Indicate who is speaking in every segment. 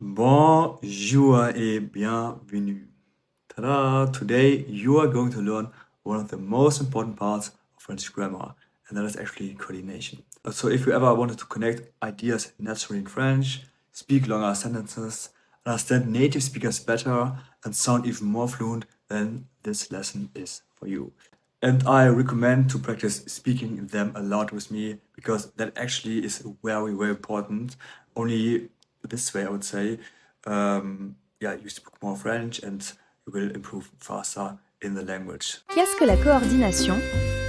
Speaker 1: Bonjour et bienvenue. Ta-da! Today you are going to learn one of the most important parts of French grammar, and that is actually coordination. So if you ever wanted to connect ideas naturally in French, speak longer sentences, understand native speakers better, and sound even more fluent, then this lesson is for you. And I recommend to practice speaking them aloud with me because that actually is very, very important. Only this way, I would say, you speak more French and you will improve faster in the language.
Speaker 2: Qu'est-ce que la coordination?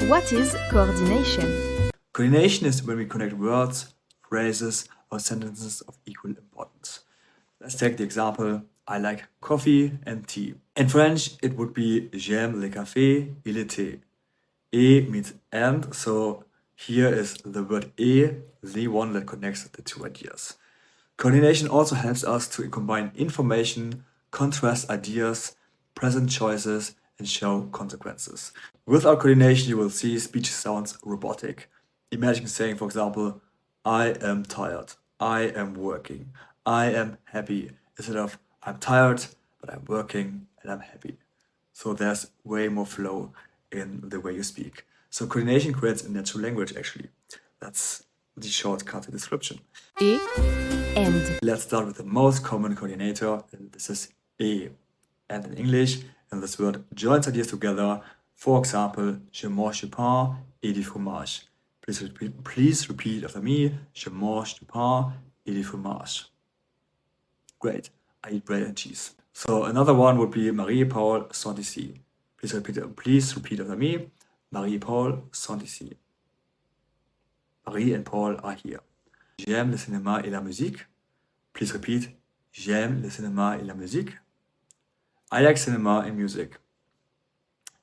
Speaker 2: What is coordination?
Speaker 1: Coordination is when we connect words, phrases, or sentences of equal importance. Let's take the example, I like coffee and tea. In French, it would be j'aime le café et le thé. Et means and, so here is the word et, the one that connects the two ideas. Coordination also helps us to combine information, contrast ideas, present choices, and show consequences. Without coordination, you will see speech sounds robotic. Imagine saying, for example, I am tired, I am working, I am happy, instead of I'm tired, but I'm working and I'm happy. So there's way more flow in the way you speak. So coordination creates a natural language, actually. That's the shortcut description.
Speaker 2: Et, and.
Speaker 1: Let's start with the most common coordinator, and this is et. And in English, and this word joins ideas together. For example, je mange du pain et du fromage. Please repeat after me. Je mange du pain et du fromage. Great. I eat bread and cheese. So another one would be Marie-Paul sont ici. Please repeat after me. Marie-Paul sont ici. Marie and Paul are here. J'aime le cinéma et la musique. Please repeat. J'aime le cinéma et la musique. I like cinema and music.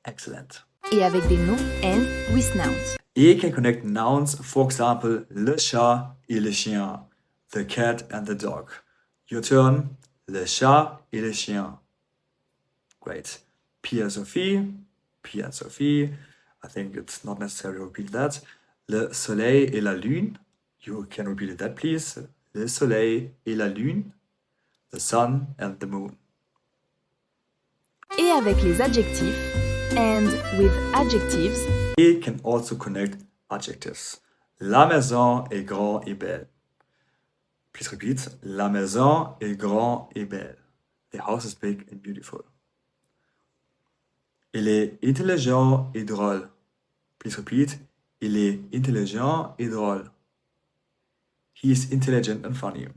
Speaker 1: Excellent.
Speaker 2: Et avec des noms and with nouns.
Speaker 1: Et can connect nouns, for example, le chat et le chien. The cat and the dog. Your turn. Le chat et le chien. Great. Pierre and Sophie. I think it's not necessary to repeat that. Le soleil et la lune. You can repeat that, please. Le soleil et la lune. The sun and the moon.
Speaker 2: Et avec les adjectifs and with adjectives.
Speaker 1: Et can also connect adjectives. La maison est grande et belle. Please repeat. La maison est grande et belle. The house is big and beautiful. Il est intelligent et drôle. Please repeat. Il est intelligent et drôle. He is intelligent and funny.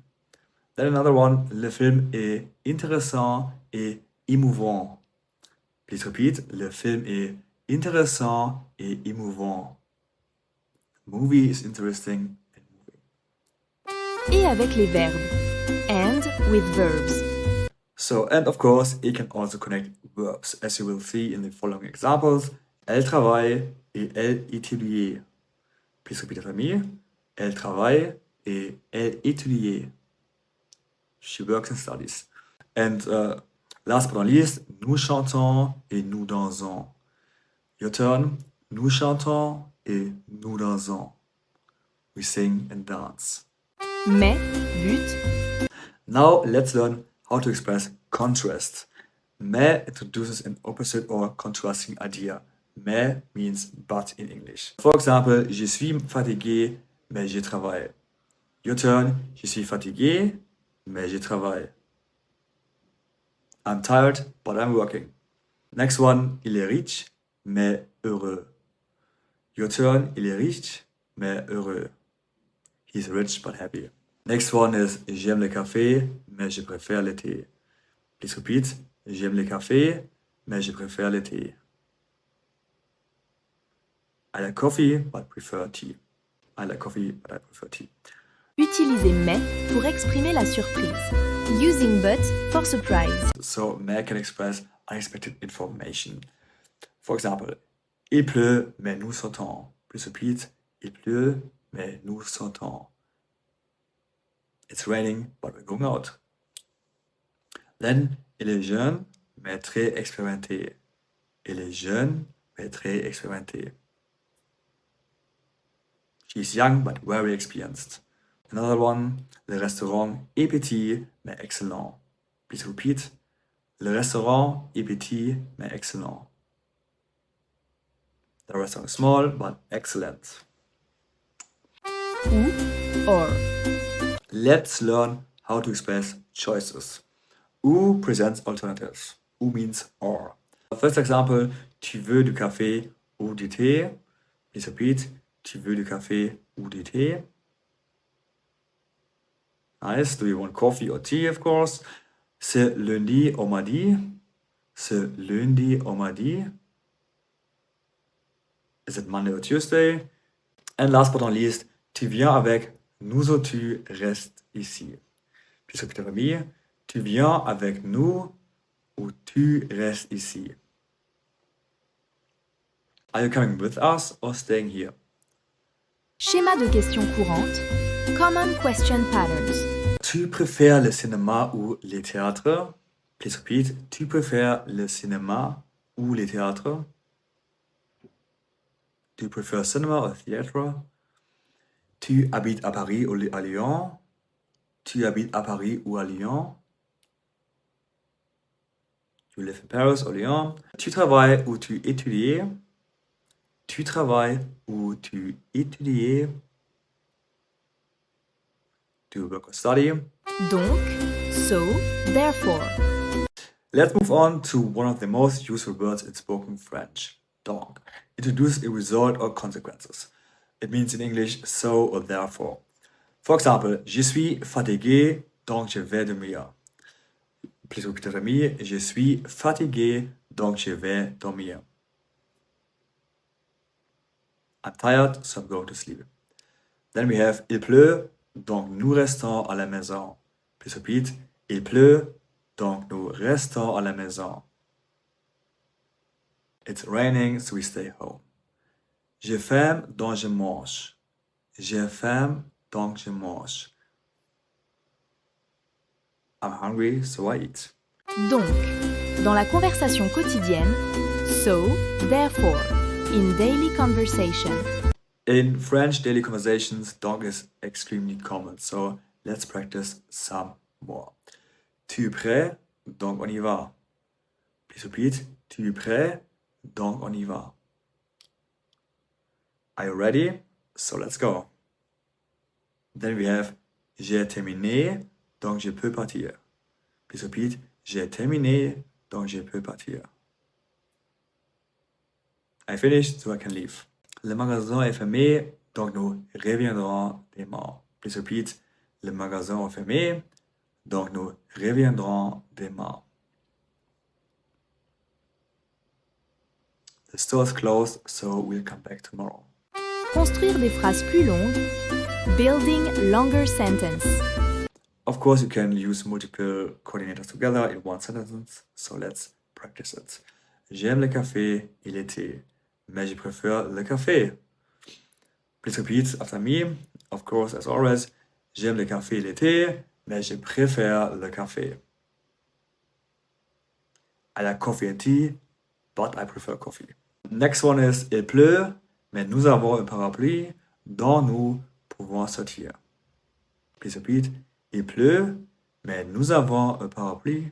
Speaker 1: Then another one. Le film est intéressant et émouvant. Please repeat. Le film est intéressant et émouvant. The movie is interesting and moving.
Speaker 2: Et avec les verbes and with verbs.
Speaker 1: So, and of course, it can also connect verbs, as you will see in the following examples. Elle travaille et elle étudie. Please repeat after me. Elle travaille et elle étudie. She works and studies. And last but not least, nous chantons et nous dansons. Your turn. Nous chantons et nous dansons. We sing and dance.
Speaker 2: Mais, but.
Speaker 1: Now let's learn how to express contrast. Mais introduces an opposite or contrasting idea. Mais means but in English. For example, je suis fatigué, mais je travaille. Your turn. Je suis fatigué, mais je travaille. I'm tired, but I'm working. Next one. Il est riche, mais heureux. Your turn. Il est riche, mais heureux. He's rich, but happy. Next one is j'aime le café, mais je préfère le thé. Please repeat. J'aime le café, mais je préfère le thé. I like coffee, but prefer tea. I like coffee, but I prefer tea.
Speaker 2: Utilisez mais pour exprimer la surprise. Using but for surprise.
Speaker 1: So mais can express unexpected information. For example, il pleut, mais nous sortons. Please repeat. Il pleut, mais nous sortons. It's raining, but we're going out. Then, il est jeune, mais très expérimenté. Il est jeune, mais très expérimenté. She's young, but very experienced. Another one, le restaurant est petit mais excellent. Please repeat. Le restaurant est petit mais excellent. The restaurant is small but excellent.
Speaker 2: Ou, or.
Speaker 1: Let's learn how to express choices. Ou presents alternatives. Ou means or. First example, tu veux du café ou du thé? Please repeat. Tu veux du café ou du thé? Nice. Do you want coffee or tea, of course? Ce lundi au mardi. Ce lundi au mardi. Is it Monday or Tuesday? And last but not least, tu viens avec nous ou tu restes ici. Please repeat after me. Tu viens avec nous ou tu restes ici. Are you coming with us or staying here?
Speaker 2: Schéma de questions courantes. Common question patterns.
Speaker 1: Tu préfères le cinéma ou les théâtres? Please repeat. Tu préfères le cinéma ou les théâtres? Do you prefer cinema or theatre? Tu habites à Paris ou à Lyon? Tu habites à Paris ou à Lyon? You live in Paris or Lyon? Tu travailles ou tu étudies? Tu travailles ou tu étudies? Do you work or study?
Speaker 2: Donc, so, therefore.
Speaker 1: Let's move on to one of the most useful words in spoken French, donc. Introduce a result or consequences. It means in English so or therefore. For example, je suis fatigué, donc je vais dormir. Please repeat after me. Je suis fatigué, donc je vais dormir. I'm tired, so I'm going to sleep. Then we have il pleut, donc nous restons à la maison. Please repeat. Il pleut, donc nous restons à la maison. It's raining, so we stay home. J'ai faim, donc je mange. J'ai faim, donc je mange. I'm hungry, so I eat.
Speaker 2: Donc, dans la conversation quotidienne, so, therefore, in daily conversation.
Speaker 1: In French daily conversations, donc is extremely common, so let's practice some more. Tu es prêt? Donc on y va. Please repeat. Tu es prêt? Donc on y va. Are you ready? So let's go. Then we have j'ai terminé, donc je peux partir. Please repeat. J'ai terminé, donc je peux partir. I finished, so I can leave. Le magasin est fermé, donc nous reviendrons demain. Please repeat. Le magasin est fermé, donc nous reviendrons demain. The store is closed, so we'll come back tomorrow.
Speaker 2: Construire des phrases plus longues. Building longer sentence.
Speaker 1: Of course, you can use multiple coordinators together in one sentence, so let's practice it. J'aime le café et le thé, mais je préfère le café. Please repeat after me. Of course, as always, j'aime le café et le thé, mais je préfère le café. I like coffee and tea, but I prefer coffee. Next one is il pleut, mais nous avons un parapluie dont nous pouvons sortir. Please repeat. Il pleut, mais nous avons un parapluie,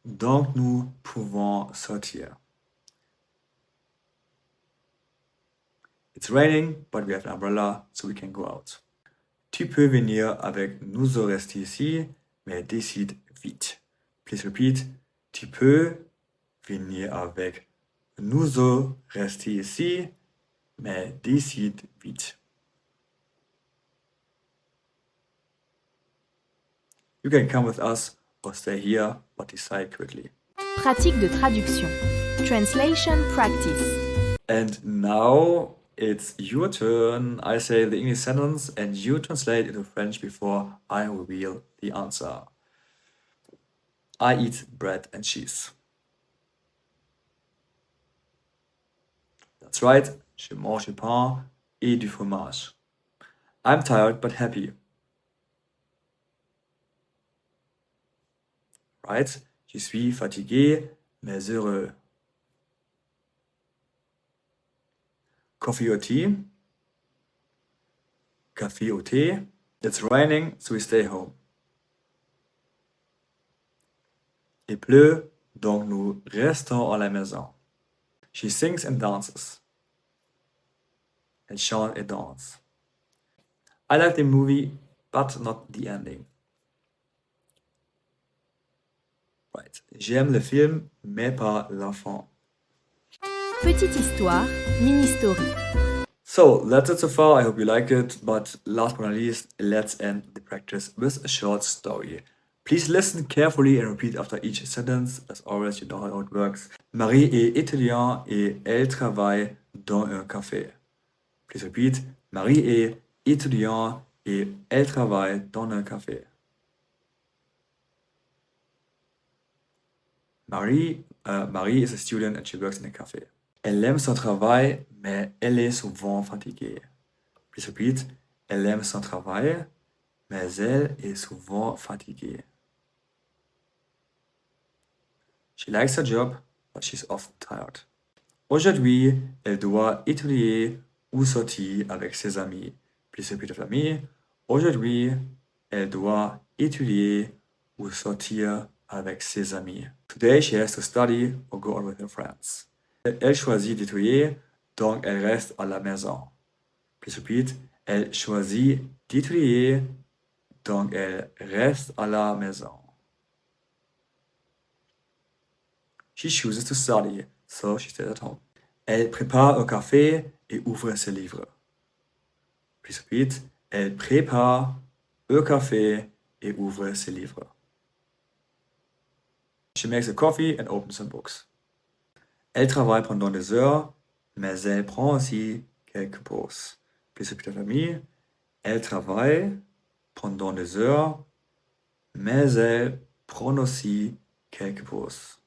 Speaker 1: donc nous pouvons sortir. It's raining, but we have an umbrella, so we can go out. Tu peux venir avec nous ou rester ici, mais décide vite. Please repeat. Tu peux venir avec nous ou rester ici, mais décide vite. You can come with us or stay here, but decide quickly.
Speaker 2: Pratique de traduction. Translation practice.
Speaker 1: And now it's your turn. I say the English sentence and you translate into French before I reveal the answer. I eat bread and cheese. That's right. Je mange du pain et du fromage. I'm tired but happy. Right? Je suis fatigué mais heureux. Coffee or tea? Café ou thé? It's raining, so we stay home. Il pleut, donc nous restons à la maison. She sings and dances. Elle chante et danse. I like the movie, but not the ending. Right. J'aime le film, mais pas l'enfant.
Speaker 2: Petite histoire, mini-story.
Speaker 1: So, that's it so far. I hope you like it. But last but not least, let's end the practice with a short story. Please listen carefully and repeat after each sentence. As always, you know how it works. Marie est étudiante et elle travaille dans un café. Please repeat. Marie est étudiante et elle travaille dans un café. Marie is a student and she works in a cafe. Elle aime son travail, mais elle est souvent fatiguée. Please repeat. Elle aime son travail, mais elle est souvent fatiguée. She likes her job, but she's often tired. Aujourd'hui, elle doit étudier ou sortir avec ses amis. Please repeat after me. Aujourd'hui, elle doit étudier ou sortir avec ses amis. Today, she has to study or go out with her friends. Elle choisit d'étudier, donc elle reste à la maison. Please repeat. Elle choisit d'étudier, donc elle reste à la maison. She chooses to study, so she stays at home. Elle prépare un café et ouvre ses livres. Please repeat. Elle prépare un café et ouvre ses livres. She makes a coffee and opens some books. Elle travaille pendant des heures, mais elle prend aussi quelques pauses. Please repeat after me. Elle travaille pendant des heures, mais elle prend aussi quelques pauses.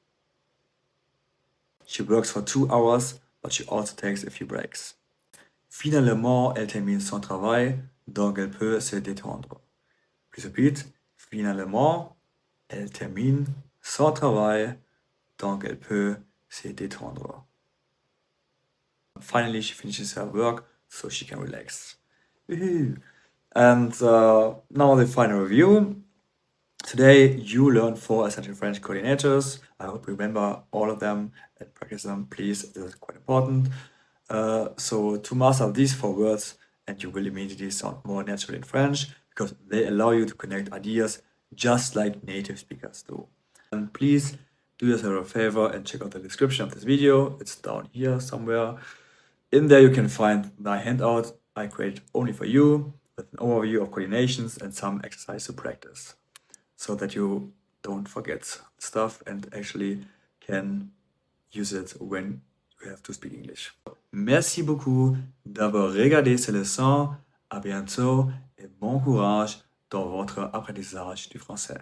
Speaker 1: She works for 2 hours, but she also takes a few breaks. Finalement, elle termine son travail, donc elle peut se détendre. Please repeat. Finalement, elle termine son travail, donc elle peut se détendre. Finally, she finishes her work, so she can relax. Woohoo! And now the final review. Today, you learned 4 essential French coordinators. I hope you remember all of them and practice them, please. This is quite important. So to master these 4 words, and you will immediately sound more natural in French, because they allow you to connect ideas just like native speakers do. And please do yourself a favor and check out the description of this video. It's down here somewhere. In there you can find my handout I created only for you, with an overview of coordinations and some exercise to practice, so that you don't forget stuff and actually can use it when you have to speak English. Merci beaucoup d'avoir regardé ces leçons. À bientôt et bon courage dans votre apprentissage du français.